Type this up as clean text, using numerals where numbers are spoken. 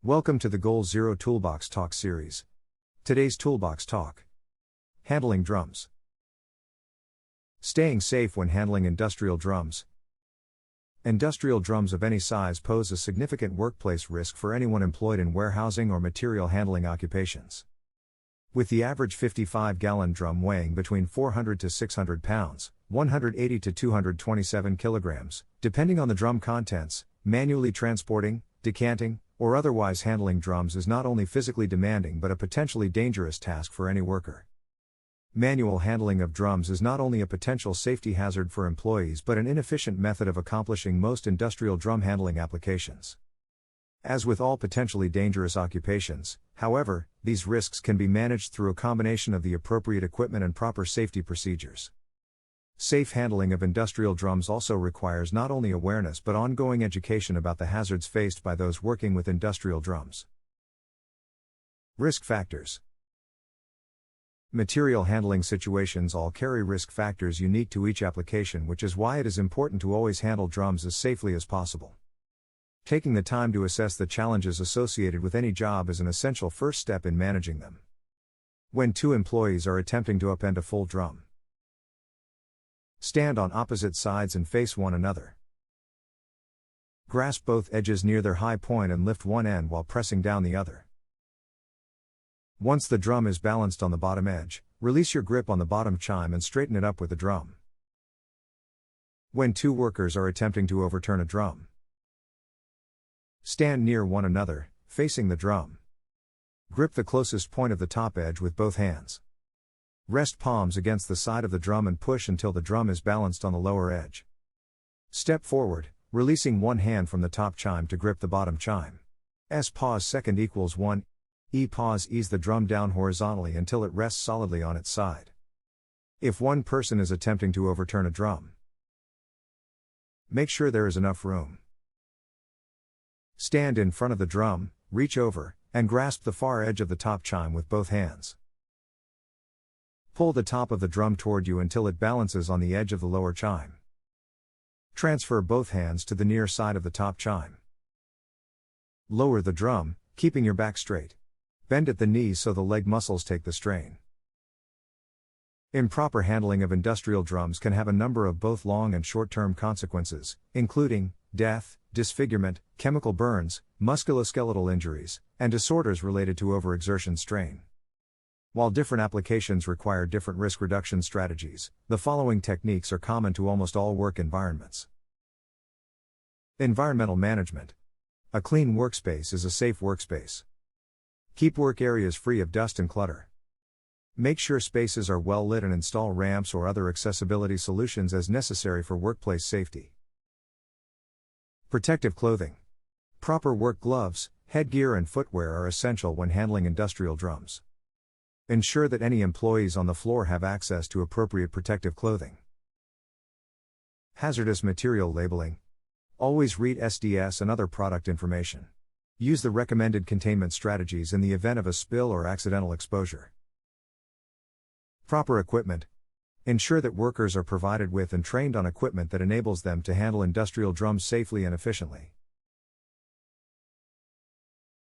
Welcome to the GoalZero Toolbox Talk series. Today's Toolbox Talk: handling drums. Staying safe when handling industrial drums. Industrial drums of any size pose a significant workplace risk for anyone employed in warehousing or material handling occupations. With the average 55-gallon drum weighing between 400 to 600 pounds, 180 to 227 kilograms, depending on the drum contents, manually transporting, decanting, or otherwise handling drums is not only physically demanding but a potentially dangerous task for any worker. Manual handling of drums is not only a potential safety hazard for employees but an inefficient method of accomplishing most industrial drum handling applications. As with all potentially dangerous occupations, however, these risks can be managed through a combination of the appropriate equipment and proper safety procedures. Safe handling of industrial drums also requires not only awareness but ongoing education about the hazards faced by those working with industrial drums. Risk factors. Material handling situations all carry risk factors unique to each application, which is why it is important to always handle drums as safely as possible. Taking the time to assess the challenges associated with any job is an essential first step in managing them. When two employees are attempting to upend a full drum, stand on opposite sides and face one another. Grasp both edges near their high point and lift one end while pressing down the other. Once the drum is balanced on the bottom edge, release your grip on the bottom chime and straighten it up with the drum. When two workers are attempting to overturn a drum, stand near one another, facing the drum. Grip the closest point of the top edge with both hands. Rest palms against the side of the drum and push until the drum is balanced on the lower edge. Step forward, releasing one hand from the top chime to grip the bottom chime. S pause second equals 1. E pause ease the drum down horizontally until it rests solidly on its side. If one person is attempting to overturn a drum, make sure there is enough room. Stand in front of the drum, reach over, and grasp the far edge of the top chime with both hands. Pull the top of the drum toward you until it balances on the edge of the lower chime. Transfer both hands to the near side of the top chime. Lower the drum, keeping your back straight. Bend at the knees so the leg muscles take the strain. Improper handling of industrial drums can have a number of both long and short-term consequences, including death, disfigurement, chemical burns, musculoskeletal injuries, and disorders related to overexertion strain. While different applications require different risk reduction strategies, the following techniques are common to almost all work environments. Environmental management. A clean workspace is a safe workspace. Keep work areas free of dust and clutter. Make sure spaces are well lit and install ramps or other accessibility solutions as necessary for workplace safety. Protective clothing. Proper work gloves, headgear and footwear are essential when handling industrial drums. Ensure that any employees on the floor have access to appropriate protective clothing. Hazardous material labeling. Always read SDS and other product information. Use the recommended containment strategies in the event of a spill or accidental exposure. Proper equipment. Ensure that workers are provided with and trained on equipment that enables them to handle industrial drums safely and efficiently.